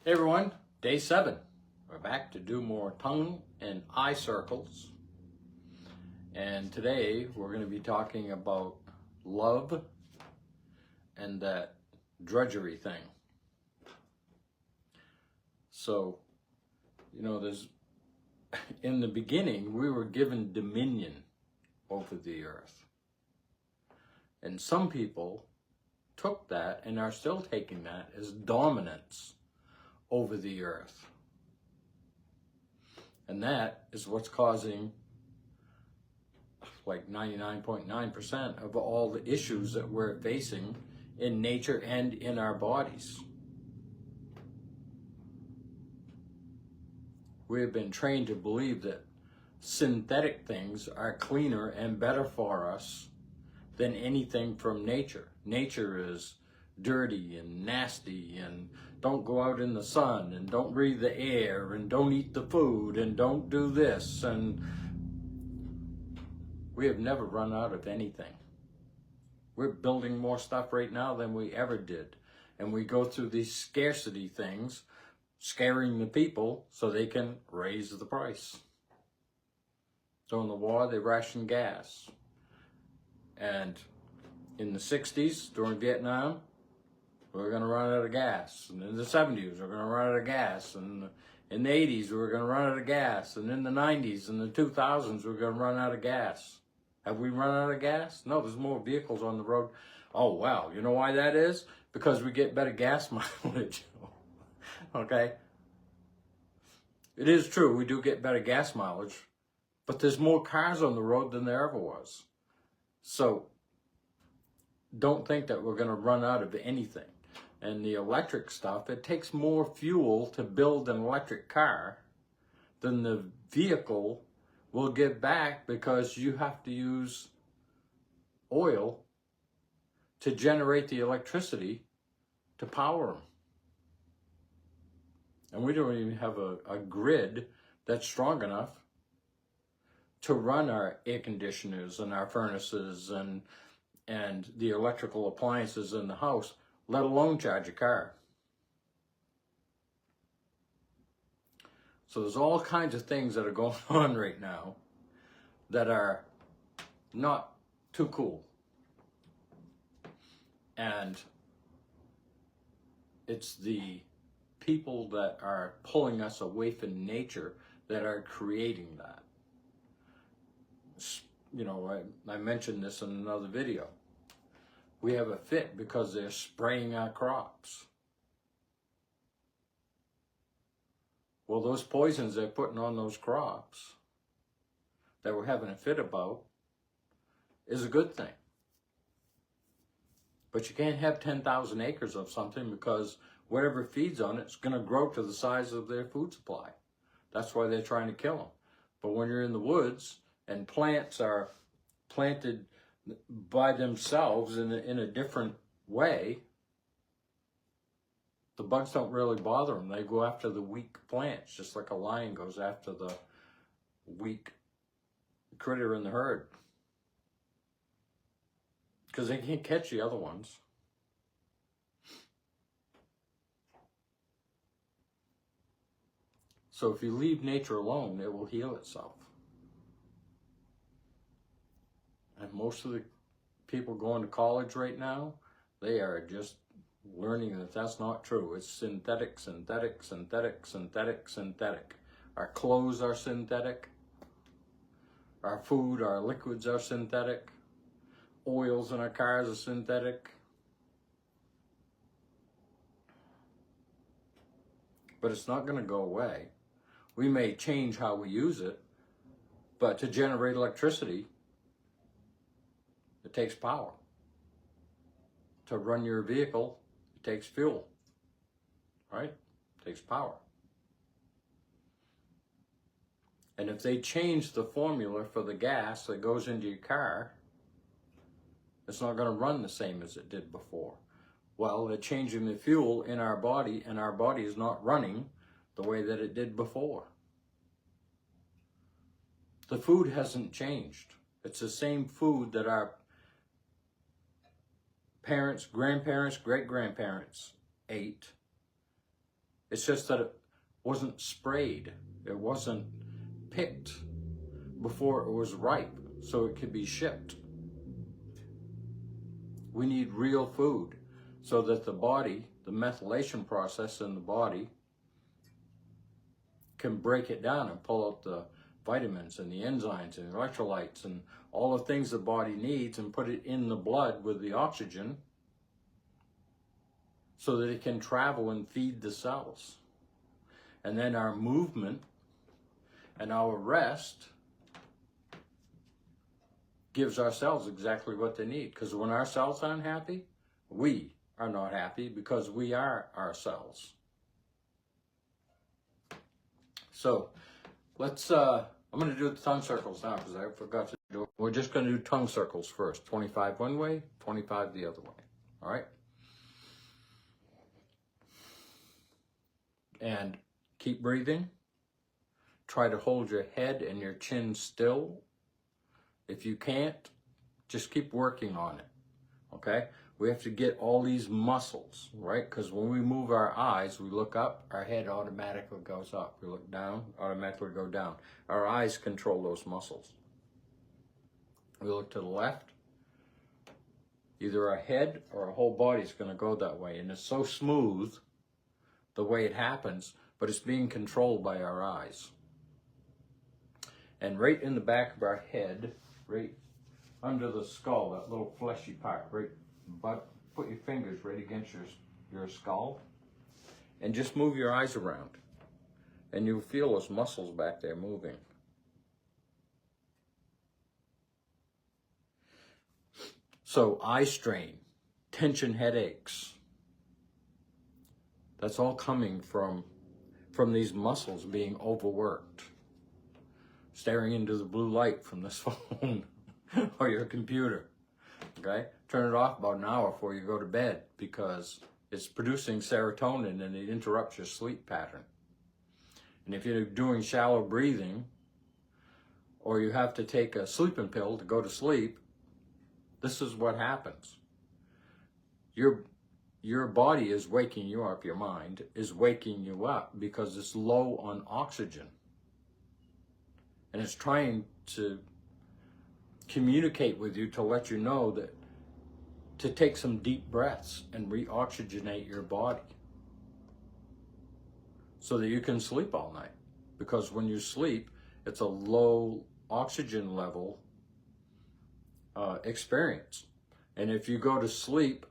Hey everyone, day 7. We're back to do more tongue and eye circles. And today we're going to be talking about love and that drudgery thing. So, there's in the beginning we were given dominion over the earth. And some people took that and are still taking that as dominance over the earth. And that is what's causing like 99.9% of all the issues that we're facing in nature and in our bodies. We have been trained to believe that synthetic things are cleaner and better for us than anything from nature. Nature is dirty and nasty and don't go out in the sun and don't breathe the air and don't eat the food and don't do this, and we have never run out of anything. We're building more stuff right now than we ever did, and we go through these scarcity things, scaring the people so they can raise the price. So in the war they rationed gas, and in the 60s during Vietnam we were going to run out of gas, and in the 70s we were going to run out of gas, and in the 80s we were going to run out of gas, and in the 90s and the 2000s we were going to run out of gas. Have we run out of gas? No, there's more vehicles on the road. Oh wow, you know why that is? Because we get better gas mileage. Okay? It is true, we do get better gas mileage, but there's more cars on the road than there ever was. So don't think that we're going to run out of anything. And the electric stuff, it takes more fuel to build an electric car than the vehicle will give back, because you have to use oil to generate the electricity to power them. And we don't even have a grid that's strong enough to run our air conditioners and our furnaces and the electrical appliances in the house, let alone charge a car. So there's all kinds of things that are going on right now that are not too cool. And it's the people that are pulling us away from nature that are creating that. I mentioned this in another video. We have a fit because they're spraying our crops. Well, those poisons they're putting on those crops that we're having a fit about is a good thing. But you can't have 10,000 acres of something, because whatever feeds on it is going to grow to the size of their food supply. That's why they're trying to kill them. But when you're in the woods and plants are planted by themselves in a different way, the bugs don't really bother them. They go after the weak plants, just like a lion goes after the weak critter in the herd, because they can't catch the other ones. So if you leave nature alone, it will heal itself. And most of the people going to college right now, they are just learning that that's not true. It's synthetic, synthetic, synthetic, synthetic, synthetic. Our clothes are synthetic. Our food, our liquids are synthetic. Oils in our cars are synthetic. But it's not going to go away. We may change how we use it, but to generate electricity, it takes power. To run your vehicle, it takes fuel, right? It takes power. And if they change the formula for the gas that goes into your car, it's not going to run the same as it did before. Well, they're changing the fuel in our body, and our body is not running the way that it did before. The food hasn't changed. It's the same food that our parents, grandparents, great-grandparents ate It's just that it wasn't sprayed. It wasn't picked before it was ripe so it could be shipped. We need real food so that the body, the methylation process in the body, can break it down and pull out the vitamins and the enzymes and electrolytes and all the things the body needs and put it in the blood with the oxygen so that it can travel and feed the cells. And then our movement and our rest gives our cells exactly what they need. Because when our cells aren't happy, we are not happy because we are our cells. So let's, I'm going to do the tongue circles now because I forgot to do it. We're just going to do tongue circles first. 25 one way, 25 the other way. All right? And keep breathing. Try to hold your head and your chin still. If you can't, just keep working on it, okay? We have to get all these muscles, right? Because when we move our eyes, we look up, our head automatically goes up. We look down, automatically go down. Our eyes control those muscles. We look to the left, either our head or our whole body is going to go that way. And it's so smooth the way it happens, but it's being controlled by our eyes. And right in the back of our head, right under the skull, that little fleshy part, right, but put your fingers right against your skull and just move your eyes around. And you'll feel those muscles back there moving. So eye strain, tension headaches, that's all coming from these muscles being overworked. Staring into the blue light from this phone or your computer, okay? Turn it off about an hour before you go to bed because it's producing serotonin and it interrupts your sleep pattern. And if you're doing shallow breathing or you have to take a sleeping pill to go to sleep, this is what happens. Your body is waking you up, your mind is waking you up because it's low on oxygen. And it's trying to communicate with you to let you know that to take some deep breaths and reoxygenate your body so that you can sleep all night. Because when you sleep, it's a low oxygen level experience. And if you go to sleep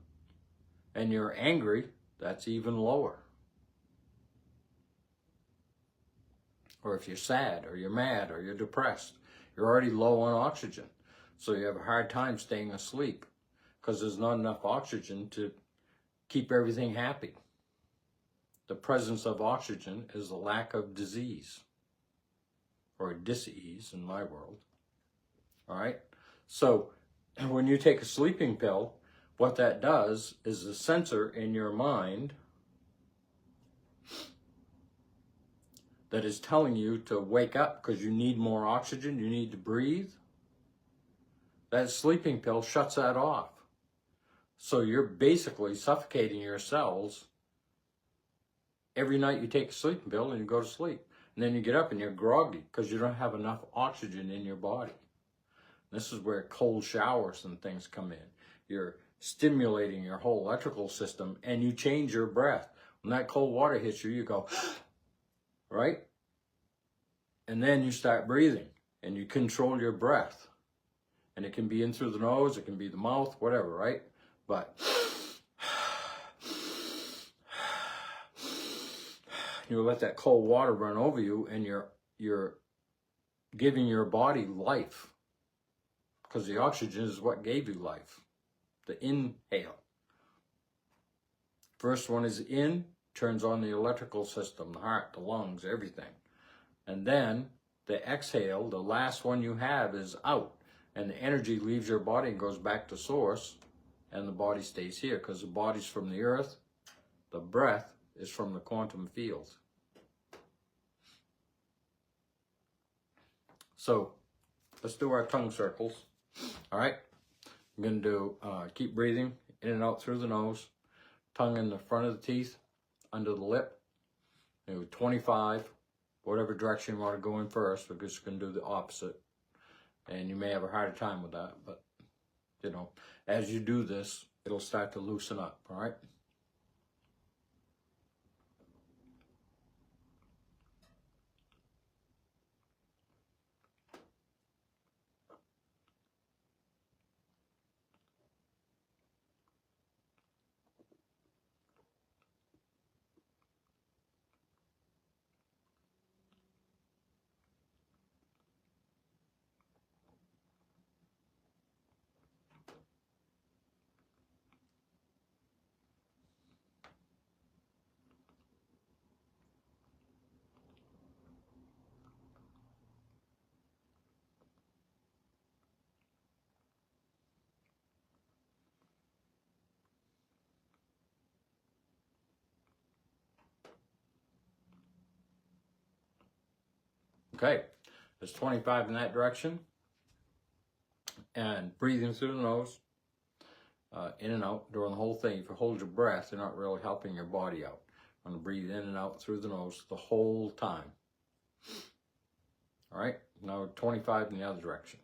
and you're angry, that's even lower. Or if you're sad, or you're mad, or you're depressed, you're already low on oxygen. So you have a hard time staying asleep because there's not enough oxygen to keep everything happy. The presence of oxygen is the lack of disease, or dis-ease in my world. All right? So when you take a sleeping pill, what that does is the sensor in your mind that is telling you to wake up because you need more oxygen, you need to breathe, that sleeping pill shuts that off. So you're basically suffocating your cells every night you take a sleeping pill and you go to sleep. And then you get up and you're groggy because you don't have enough oxygen in your body. This is where cold showers and things come in. You're stimulating your whole electrical system and you change your breath. When that cold water hits you, you go, right? And then you start breathing and you control your breath. And it can be in through the nose, it can be the mouth, whatever, right? But you let that cold water run over you and you're giving your body life. Because the oxygen is what gave you life. The inhale. First one is in, turns on the electrical system, the heart, the lungs, everything. And then the exhale, the last one you have, is out. And the energy leaves your body and goes back to source, and the body stays here because the body's from the earth, the breath is from the quantum field. So let's do our tongue circles. All right, I'm going to do, keep breathing in and out through the nose, tongue in the front of the teeth, under the lip, 25, whatever direction you want to go in first, because you can do the opposite. And you may have a harder time with that, but, as you do this, it'll start to loosen up, all right? Okay, there's 25 in that direction. And breathing through the nose, in and out during the whole thing. If you hold your breath, you're not really helping your body out. I'm going to breathe in and out through the nose the whole time. All right, now 25 in the other direction.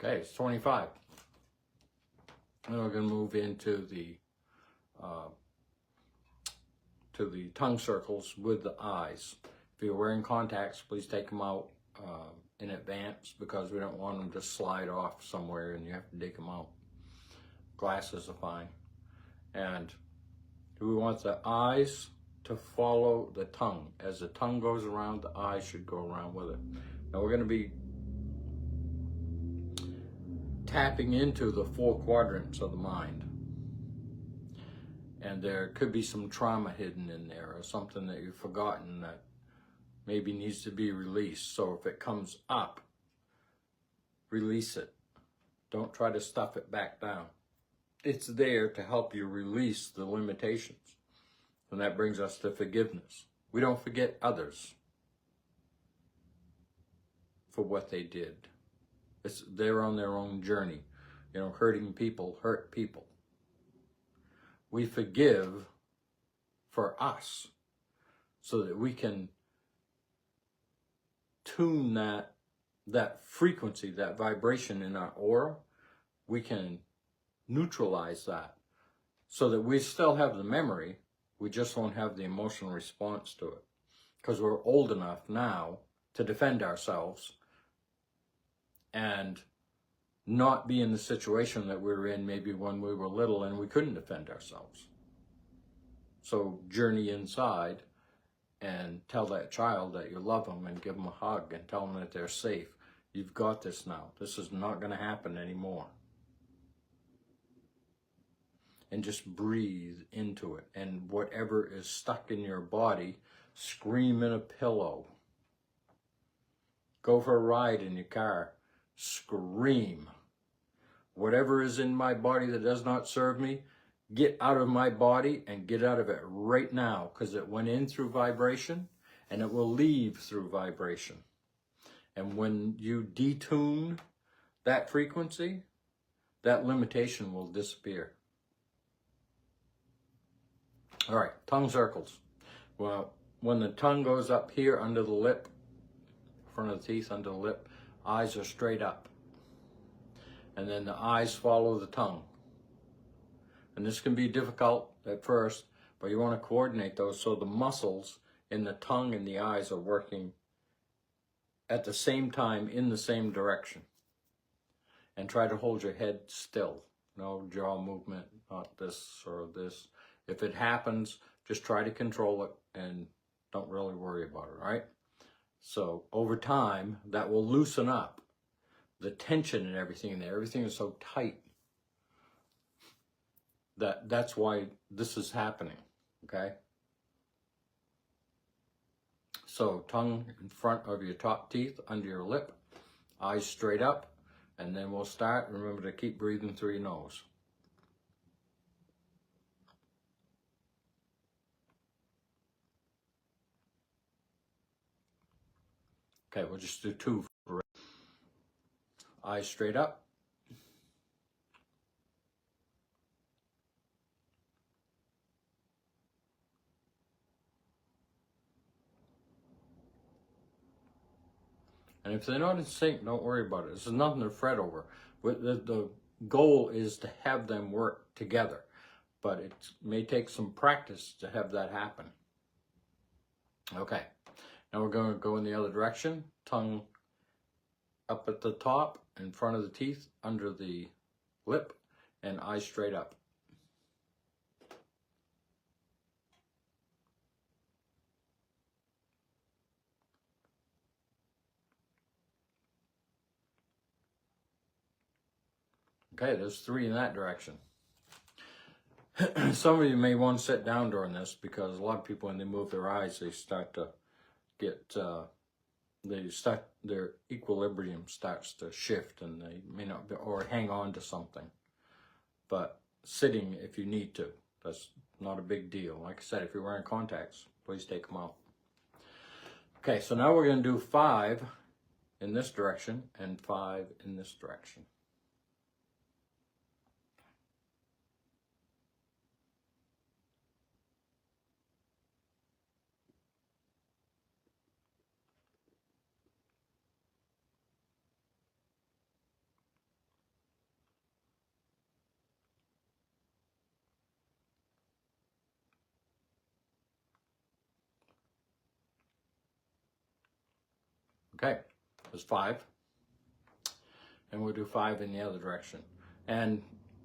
Okay, it's 25. Then we're going to move into the tongue circles with the eyes. If you're wearing contacts, please take them out in advance, because we don't want them to slide off somewhere and you have to dig them out. Glasses are fine. And we want the eyes to follow the tongue. As the tongue goes around, the eyes should go around with it. Now we're going to be tapping into the 4 quadrants of the mind. And there could be some trauma hidden in there, or something that you've forgotten that maybe needs to be released. So if it comes up, release it. Don't try to stuff it back down. It's there to help you release the limitations. And that brings us to forgiveness. We don't forget others for what they did. They're on their own journey. Hurting people hurt people. We forgive for us so that we can tune that frequency, that vibration in our aura. We can neutralize that so that we still have the memory. We just won't have the emotional response to it, because we're old enough now to defend ourselves and not be in the situation that we were in maybe when we were little and we couldn't defend ourselves. So journey inside and tell that child that you love them, and give them a hug and tell them that they're safe. You've got this now. This is not going to happen anymore. And just breathe into it. And whatever is stuck in your body, scream in a pillow. Go for a ride in your car. Scream. Whatever is in my body that does not serve me, get out of my body, and get out of it right now, because it went in through vibration and it will leave through vibration. And when you detune that frequency, that limitation will disappear. All right, tongue circles. Well, when the tongue goes up here under the lip, front of the teeth, under the lip, eyes are straight up. And then the eyes follow the tongue. And this can be difficult at first, but you want to coordinate those so the muscles in the tongue and the eyes are working at the same time in the same direction. And try to hold your head still. No jaw movement, not this or this. If it happens, just try to control it and don't really worry about it, right? So over time, that will loosen up the tension and everything in there. Everything is so tight that's why this is happening, okay? So tongue in front of your top teeth, under your lip, eyes straight up, and then we'll start. Remember to keep breathing through your nose. Okay, we'll just do 2. Eyes straight up. And if they're not in sync, don't worry about it. This is nothing to fret over. The goal is to have them work together, but it may take some practice to have that happen. Okay, now we're going to go in the other direction. Tongue up at the top, in front of the teeth, under the lip, and eyes straight up. Okay, there's 3 in that direction. Some of you may want to sit down during this because a lot of people, when they move their eyes, they start to get, their equilibrium starts to shift, and they may not be, or hang on to something. But sitting if you need to, that's not a big deal. Like I said, if you're wearing contacts, please take them out. Okay, so now we're going to do 5 in this direction and 5 in this direction. Okay, there's 5. And we'll do 5 in the other direction. And,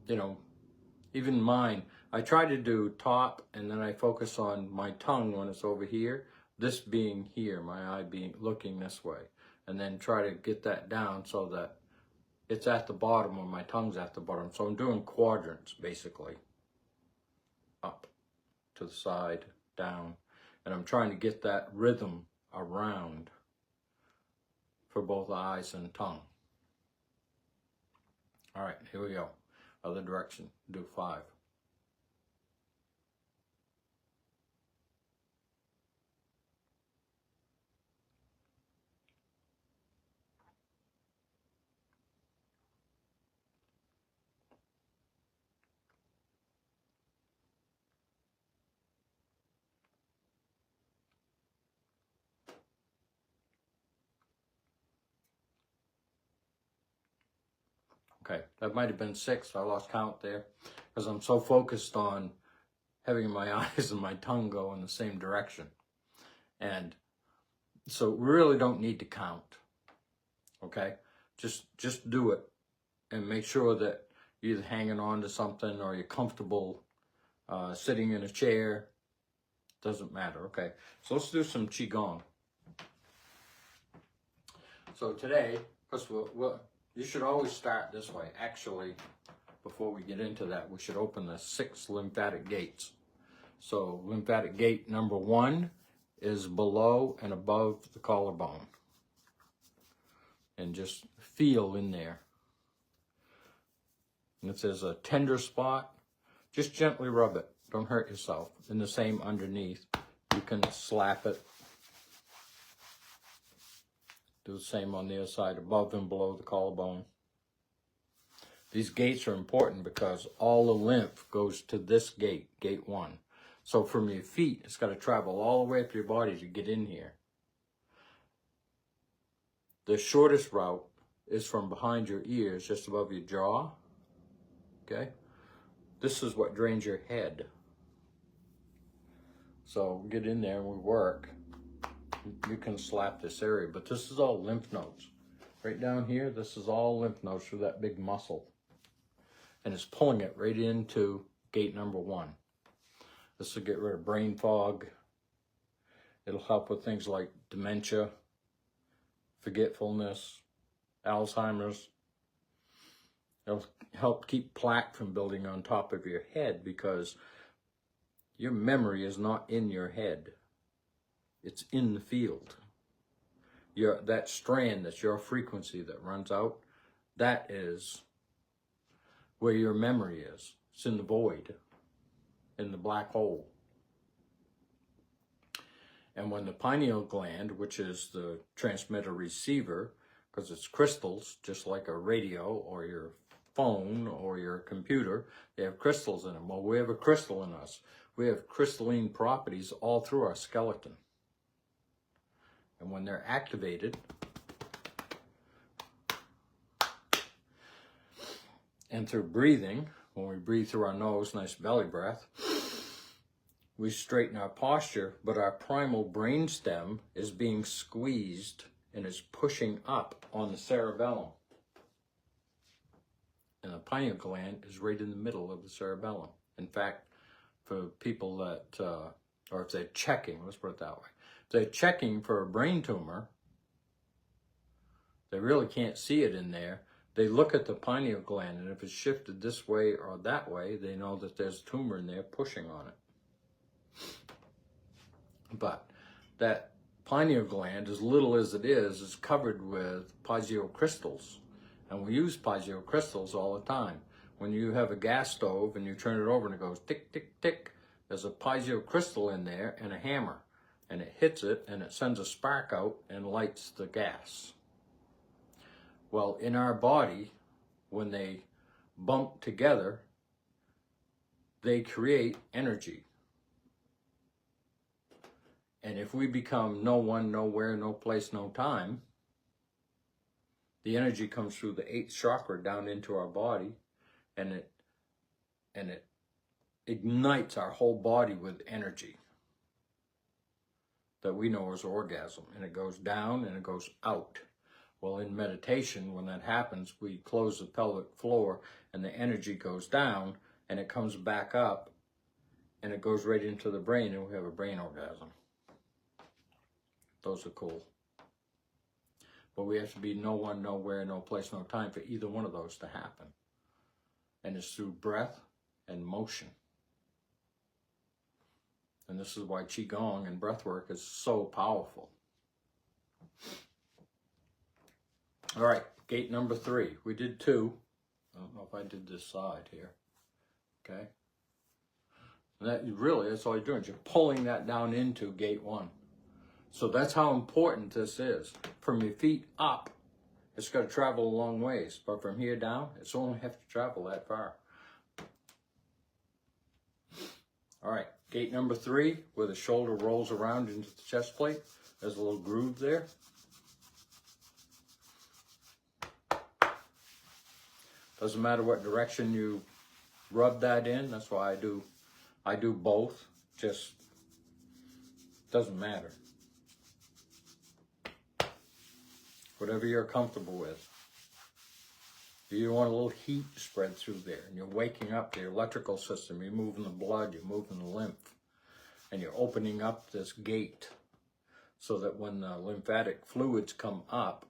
you know, even mine, I try to do top, and then I focus on my tongue when it's over here, this being here, my eye being looking this way, and then try to get that down so that it's at the bottom or my tongue's at the bottom. So I'm doing quadrants, basically. Up, to the side, down, and I'm trying to get that rhythm around for both eyes and tongue. All right, here we go. Other direction, do 5. Okay, that might have been 6. I lost count there because I'm so focused on having my eyes and my tongue go in the same direction. And so we really don't need to count, okay? Just do it and make sure that you're either hanging on to something or you're comfortable sitting in a chair. Doesn't matter, okay? So let's do some Qigong. So today, because you should always start this way. Actually, before we get into that, we should open the 6 lymphatic gates. So lymphatic gate number 1 is below and above the collarbone. And just feel in there. And if there's a tender spot, just gently rub it. Don't hurt yourself. And the same underneath. You can slap it. Do the same on the other side, above and below the collarbone. These gates are important because all the lymph goes to this gate, gate 1. So from your feet, it's got to travel all the way up your body to get in here. The shortest route is from behind your ears, just above your jaw. Okay? This is what drains your head. So get in there and we work. You can slap this area, but this is all lymph nodes. Right down here, this is all lymph nodes through that big muscle. And it's pulling it right into gate number 1. This will get rid of brain fog It'll help with things like dementia, forgetfulness, Alzheimer's. It'll help keep plaque from building on top of your head, because your memory is not in your head. It's in the field. That strand, that's your frequency that runs out, that is where your memory is. It's in the void, in the black hole. And when the pineal gland, which is the transmitter receiver, because it's crystals, just like a radio or your phone or your computer, they have crystals in them. Well, we have a crystal in us. We have crystalline properties all through our skeleton. And when they're activated, and through breathing, when we breathe through our nose, nice belly breath, we straighten our posture, but our primal brainstem is being squeezed and is pushing up on the cerebellum. And the pineal gland is right in the middle of the cerebellum. In fact, for people that, or if they're checking, let's put it that way, if they're checking for a brain tumor, they really can't see it in there. They look at the pineal gland, and if it's shifted this way or that way, they know that there's a tumor in there pushing on it. But that pineal gland, as little as it is covered with piezo crystals. And we use piezo crystals all the time. When you have a gas stove and you turn it over and it goes tick, tick, tick, there's a piezo crystal in there and a hammer. And it hits it and it sends a spark out and lights the gas. Well, in our body, when they bump together, they create energy. And if we become no one, nowhere, no place, no time, the energy comes through the 8th chakra down into our body, and it ignites our whole body with energy that we know as orgasm. And it goes down and it goes out. Well, in meditation, when that happens, we close the pelvic floor and the energy goes down and it comes back up and it goes right into the brain, and we have a brain orgasm. Those are cool. But we have to be no one, nowhere, no place, no time for either one of those to happen. And it's through breath and motion. And this is why Qigong and breath work is so powerful. All right, gate number 3. We did 2. I don't know if I did this side here. Okay. And that's all you're doing. You're pulling that down into gate 1. So that's how important this is. From your feet up, it's got to travel a long ways. But from here down, it's only have to travel that far. All right, gate number 3, where the shoulder rolls around into the chest plate. There's a little groove there. Doesn't matter what direction you rub that in. That's why I do both. Just doesn't matter. Whatever you're comfortable with. You want a little heat spread through there, and you're waking up your electrical system, you're moving the blood, you're moving the lymph, and you're opening up this gate so that when the lymphatic fluids come up,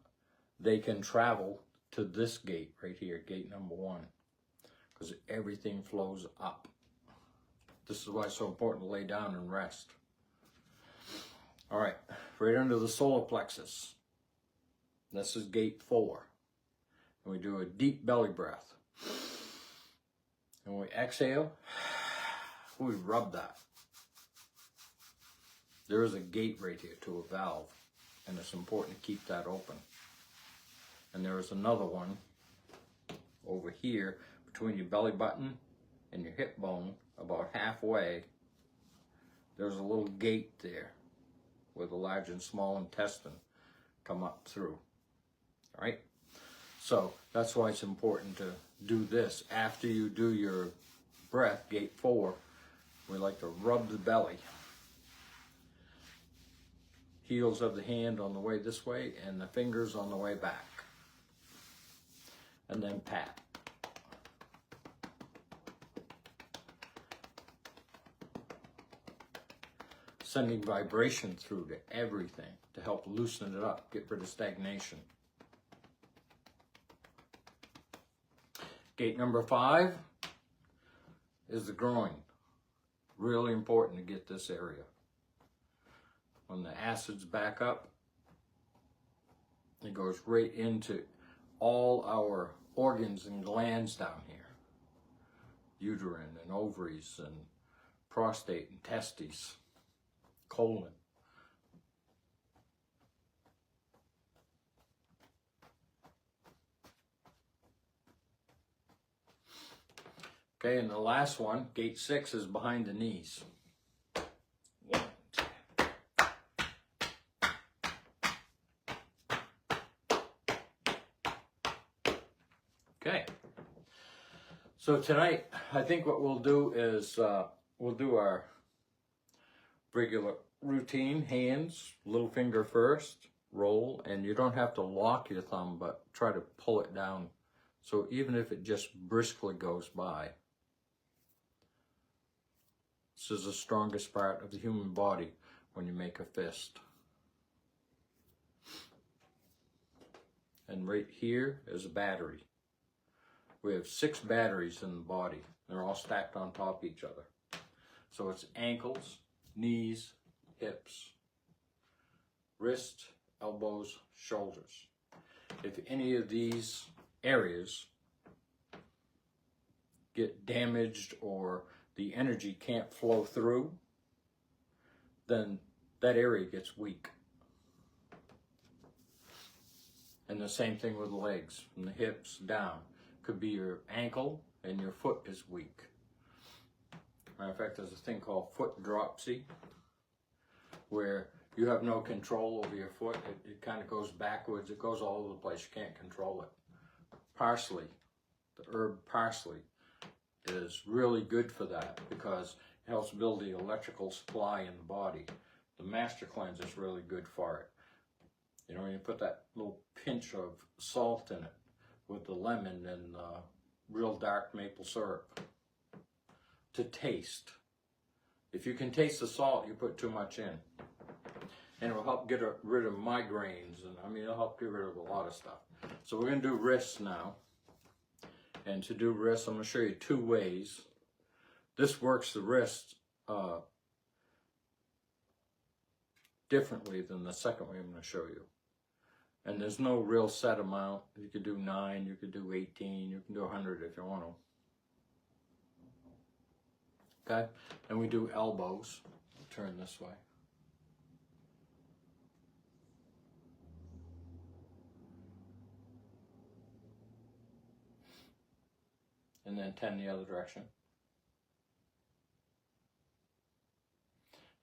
they can travel to this gate right here, gate number 1, because everything flows up. This is why it's so important to lay down and rest. All right, right under the solar plexus. This is gate 4. And we do a deep belly breath. And we exhale, we rub that. There is a gate right here to a valve, and it's important to keep that open. And there is another one over here between your belly button and your hip bone, about halfway. There's a little gate there where the large and small intestine come up through. All right? So that's why it's important to do this. After you do your breath, gate 4, we like to rub the belly. Heels of the hand on the way this way and the fingers on the way back. And then pat. sending vibration through to everything to help loosen it up, get rid of stagnation. Gate number 5 is the groin. Really important to get this area. When the acids back up, it goes right into all our organs and glands down here. Uterine and ovaries and prostate and testes, colon. Okay, and the last one, gate 6, is behind the knees. Okay, so tonight I think what we'll do is we'll do our regular routine. Hands, little finger first, roll, and you don't have to lock your thumb, but try to pull it down. So even if it just briskly goes by. This is the strongest part of the human body when you make a fist. And right here is a battery. We have 6 batteries in the body. They're all stacked on top of each other. So it's ankles, knees, hips, wrists, elbows, shoulders. If any of these areas get damaged or the energy can't flow through, then that area gets weak. And the same thing with the legs, from the hips down. Could be your ankle and your foot is weak. Matter of fact, there's a thing called foot dropsy, where you have no control over your foot. It kind of goes backwards. It goes all over the place. You can't control it. Parsley, the herb parsley, is really good for that because it helps build the electrical supply in the body. The Master Cleanse is really good for it. You know, you put that little pinch of salt in it with the lemon and real dark maple syrup to taste. If you can taste the salt, you put too much in. And it will help get rid of migraines, and I mean, it'll help get rid of a lot of stuff. So we're going to do wrists now. And to do wrists, I'm going to show you 2 ways. This works the wrist differently than the second way I'm going to show you. And there's no real set amount. You could do 9, you could do 18, you can do 100 if you want to. Okay? And we do elbows. Turn this way. And then 10 the other direction.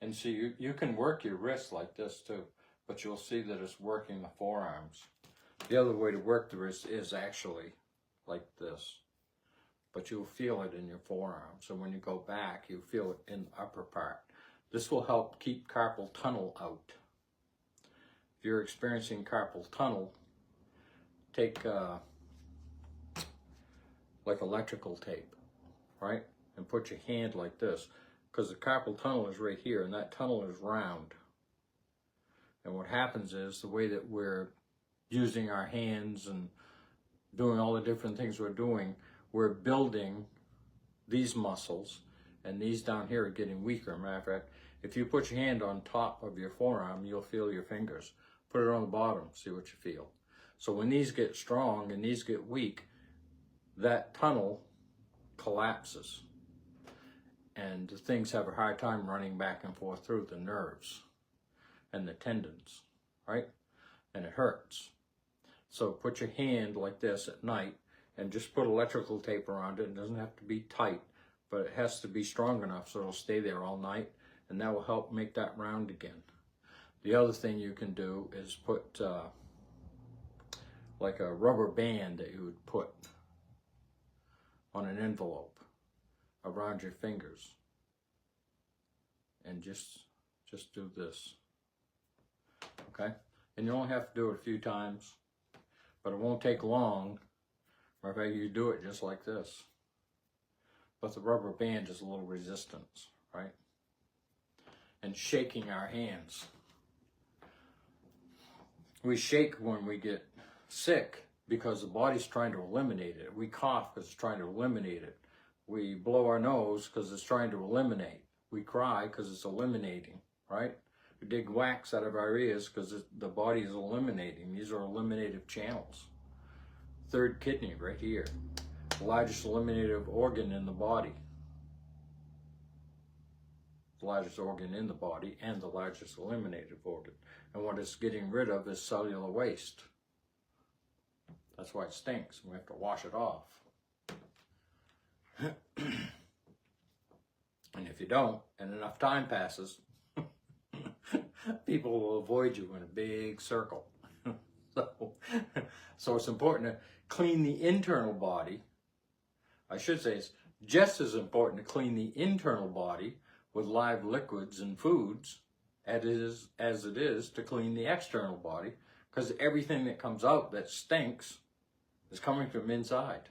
And see, you can work your wrist like this too, but you'll see that it's working the forearms. The other way to work the wrist is actually like this, but you'll feel it in your forearm. So when you go back, you feel it in the upper part. This will help keep carpal tunnel out. If you're experiencing carpal tunnel, take like electrical tape, right? And put your hand like this, because the carpal tunnel is right here, and that tunnel is round. And what happens is, the way that we're using our hands and doing all the different things we're doing, we're building these muscles, and these down here are getting weaker. Matter of fact, if you put your hand on top of your forearm, you'll feel your fingers. Put it on the bottom, see what you feel. So when these get strong and these get weak, that tunnel collapses. And things have a hard time running back and forth through the nerves and the tendons, right? And it hurts. So put your hand like this at night and just put electrical tape around it. It doesn't have to be tight, but it has to be strong enough so it'll stay there all night, and that will help make that round again. The other thing you can do is put like a rubber band that you would put on an envelope around your fingers, and just do this, okay? And you only have to do it a few times, but it won't take long. Matter of fact, you do it just like this, but the rubber band is a little resistance, right? and shaking our hands. We shake when we get sick because the body's trying to eliminate it. We cough because it's trying to eliminate it. We blow our nose because it's trying to eliminate. We cry because it's eliminating, right? We dig wax out of our ears because the body is eliminating. These are eliminative channels. Third kidney right here, the largest eliminative organ in the body. The largest organ in the body and the largest eliminative organ. And what it's getting rid of is cellular waste. That's why it stinks. We have to wash it off. And if you don't, and enough time passes, people will avoid you in a big circle. So it's important to clean the internal body. I should say it's just as important to clean the internal body with live liquids and foods as it is to clean the external body, because everything that comes out that stinks is coming from inside.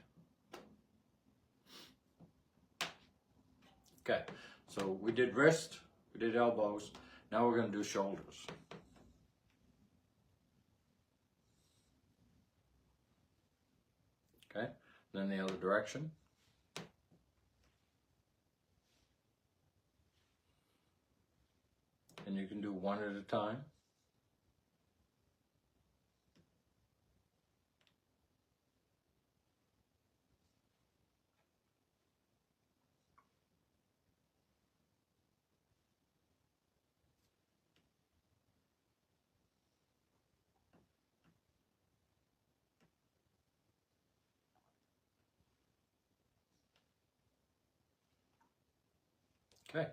Okay, so we did wrist, we did elbows, now we're going to do shoulders. Okay, then the other direction. And you can do one at a time. Okay,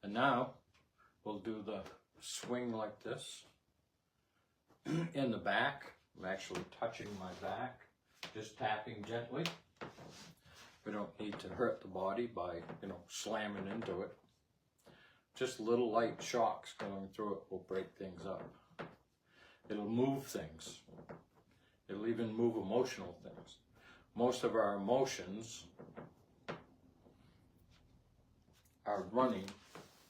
and now we'll do the swing like this. In the back, I'm actually touching my back, just tapping gently. We don't need to hurt the body by, slamming into it. Just little light shocks going through it will break things up. It'll move things. It'll even move emotional things. Most of our emotions are running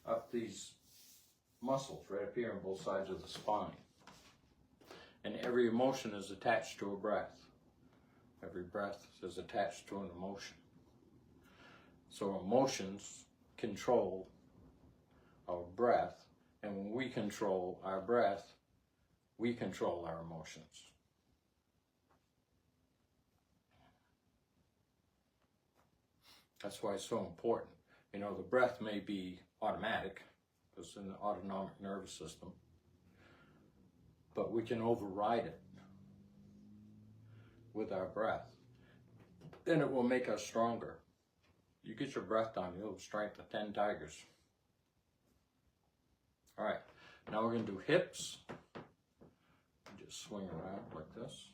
up these muscles right up here on both sides of the spine. And every emotion is attached to a breath. Every breath is attached to an emotion. So emotions control our breath, and when we control our breath, we control our emotions. That's why it's so important. The breath may be automatic, because it's in the autonomic nervous system, but we can override it with our breath. Then it will make us stronger. You get your breath down, you'll have strength of 10 tigers. All right, now we're going to do hips. Just swing around like this.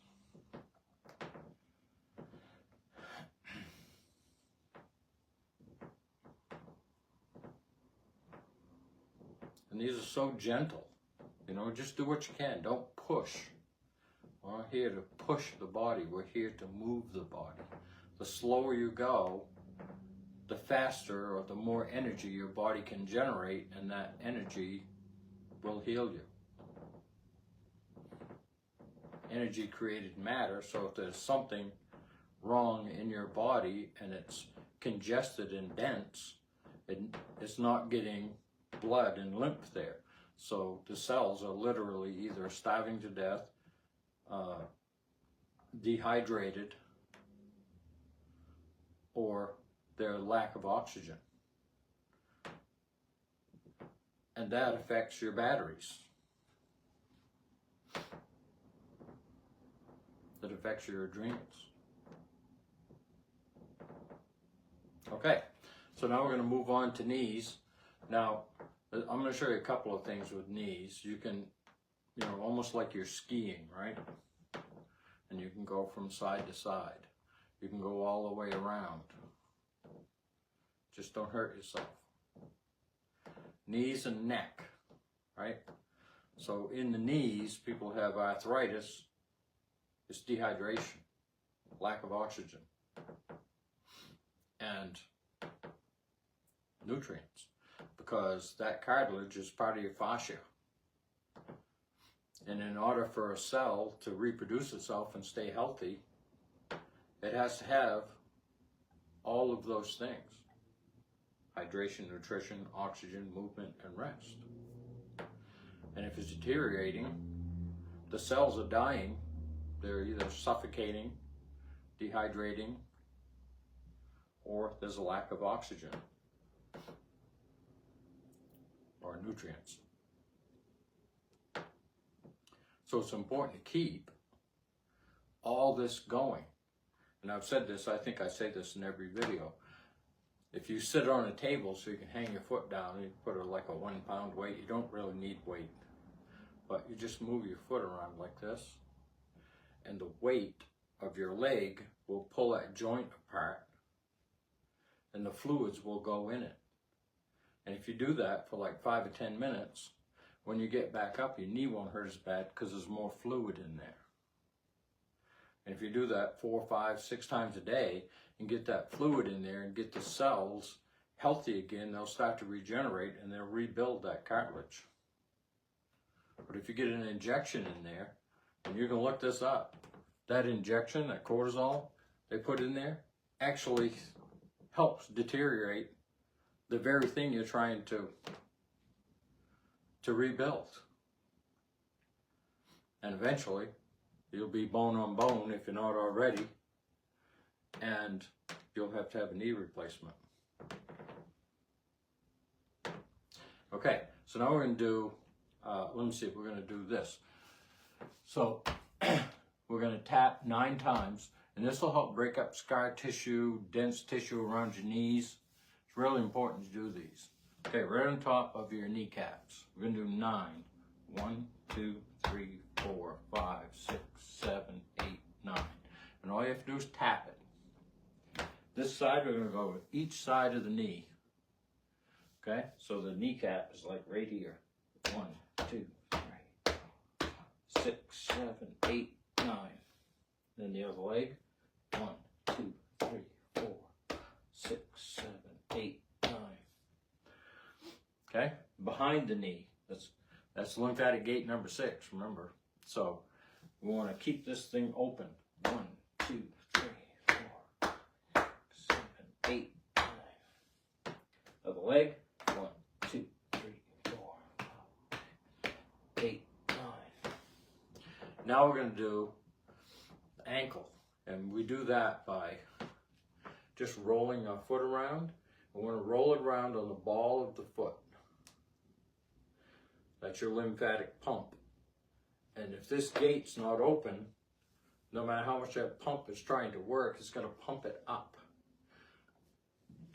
And these are so gentle. Just do what you can. Don't push. We're not here to push the body. We're here to move the body. The slower you go, the faster or the more energy your body can generate, and that energy will heal you. Energy created matter, so if there's something wrong in your body and it's congested and dense, it's not getting blood and lymph there. So the cells are literally either starving to death, dehydrated, or their lack of oxygen. And that affects your batteries. That affects your adrenals. Okay, so now we're going to move on to knees. Now, I'm going to show you a couple of things with knees. You can, almost like you're skiing, right? And you can go from side to side. You can go all the way around. Just don't hurt yourself. Knees and neck, right? So in the knees, people have arthritis. It's dehydration, lack of oxygen, and nutrients. because that cartilage is part of your fascia. And in order for a cell to reproduce itself and stay healthy, it has to have all of those things: hydration, nutrition, oxygen, movement, and rest. And if it's deteriorating, the cells are dying. They're either suffocating, dehydrating, or there's a lack of oxygen or nutrients. So it's important to keep all this going. And I've said this, I think I say this in every video. If you sit on a table so you can hang your foot down, you put like a 1 pound weight, you don't really need weight. But you just move your foot around like this, and the weight of your leg will pull that joint apart, and the fluids will go in it. And if you do that for like 5 or 10 minutes, when you get back up, your knee won't hurt as bad because there's more fluid in there. And if you do that 4, 5, 6 times a day and get that fluid in there and get the cells healthy again, they'll start to regenerate and they'll rebuild that cartilage. But if you get an injection in there, and you can look this up, that injection, that cortisol they put in there, actually helps deteriorate the very thing you're trying to rebuild. And eventually, you'll be bone on bone if you're not already, and you'll have to have a knee replacement. Okay, so now we're going to do, let me see, we're going to do this. So we're going to tap 9 times, and this will help break up scar tissue, dense tissue around your knees. It's really important to do these. Okay, right on top of your kneecaps. We're going to do 9. 1, 2, 3, 4, 5, 6, 7, 8, 9. And all you have to do is tap it. This side, we're going to go with each side of the knee. Okay, so the kneecap is like right here. 1, 2, 3, 4, 6, 7, 8, 9. Then the other leg. 1, 2, 3, 4, 6, 7, 8, 9. Okay, behind the knee. That's lymphatic gate number 6, remember. So we want to keep this thing open. 1, 2, 3, 4, 7, 8, 9. Other leg. 1, 2, 3, 4, 8, 9. Now we're going to do the ankle. And we do that by just rolling our foot around. We want to roll it around on the ball of the foot. That's your lymphatic pump. And if this gate's not open, no matter how much that pump is trying to work, it's going to pump it up.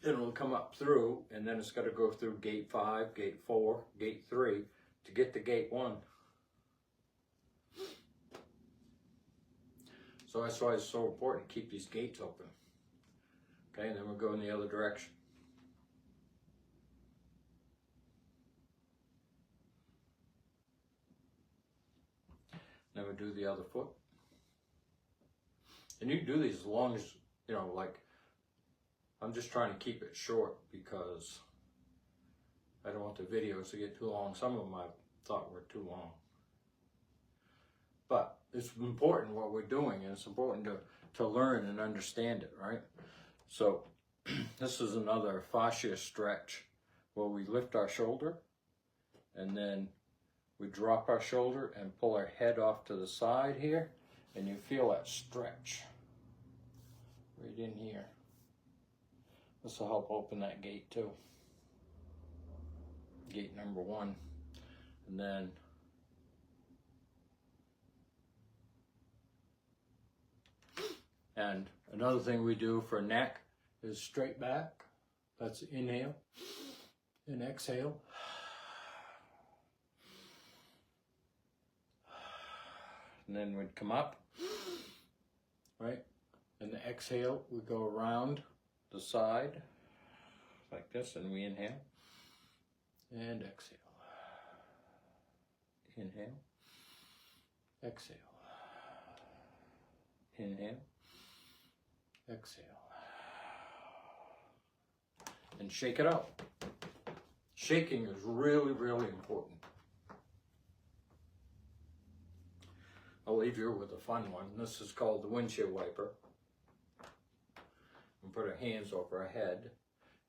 It'll come up through, and then it's got to go through gate 5, gate 4, gate 3 to get to gate 1. So that's why it's so important to keep these gates open. Okay, and then we'll go in the other direction. Then we do the other foot. And you can do these as long as, you know, like, I'm just trying to keep it short because I don't want the videos to get too long. Some of them I thought were too long. But it's important what we're doing, and it's important to learn and understand it, right? So this is another fascia stretch where we lift our shoulder and then we drop our shoulder and pull our head off to the side here, and you feel that stretch right in here. This will help open that gate too. Gate number 1. And then another thing we do for neck is straight back. That's inhale and exhale. And then we'd come up, right? And the exhale, we go around the side like this, and we inhale and exhale. Inhale, exhale. Inhale, exhale. And shake it out. Shaking is really, really important. I'll leave you with a fun one. This is called the windshield wiper. We put our hands over our head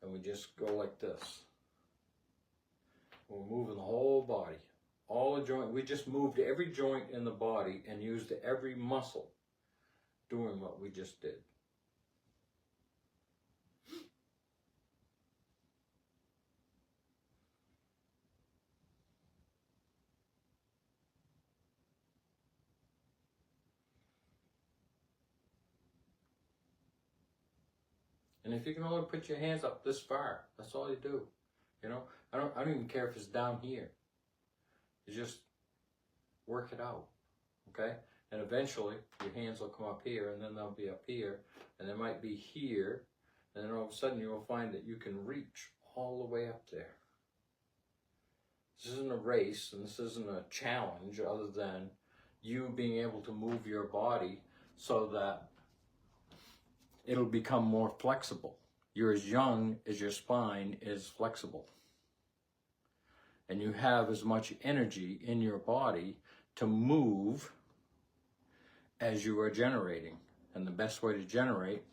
and we just go like this. We're moving the whole body, all the joint. We just moved every joint in the body and used every muscle doing what we just did. And if you can only put your hands up this far, that's all you do. You know, I don't even care if it's down here. You just work it out, okay? And eventually, your hands will come up here, and then they'll be up here, and they might be here, and then all of a sudden you'll find that you can reach all the way up there. This isn't a race, and this isn't a challenge other than you being able to move your body so that it'll become more flexible. You're as young as your spine is flexible. And you have as much energy in your body to move as you are generating. And the best way to generate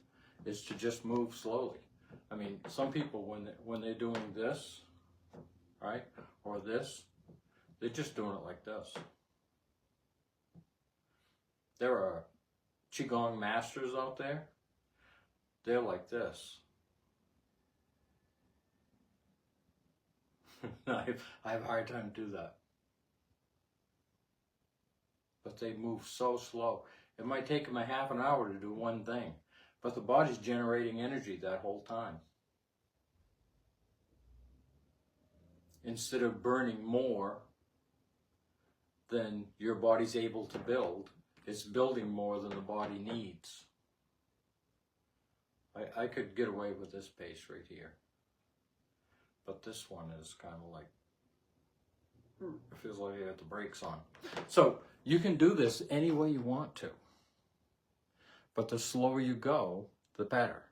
is to just move slowly. I mean, some people, when they're doing this, right, or this, they're just doing it like this. There are Qigong masters out there. They're like this. I have a hard time to do that. But they move so slow. It might take them a half an hour to do one thing, but the body's generating energy that whole time. Instead of burning more than your body's able to build, it's building more than the body needs. I could get away with this pace right here. But this one is kind of like, it feels like you got the brakes on. So you can do this any way you want to. But the slower you go, the better.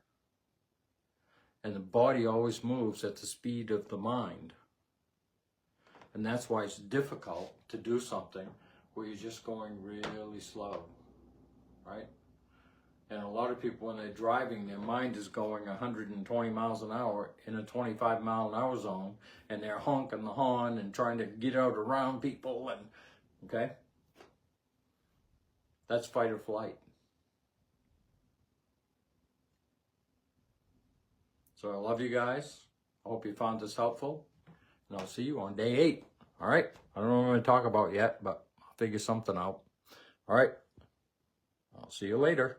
And the body always moves at the speed of the mind. And that's why it's difficult to do something where you're just going really slow, right? And a lot of people, when they're driving, their mind is going 120 miles an hour in a 25 mile an hour zone, and they're honking the horn and trying to get out around people, and, okay? That's fight or flight. So I love you guys. I hope you found this helpful, and I'll see you on day 8. All right? I don't know what I'm going to talk about yet, but I'll figure something out. All right? I'll see you later.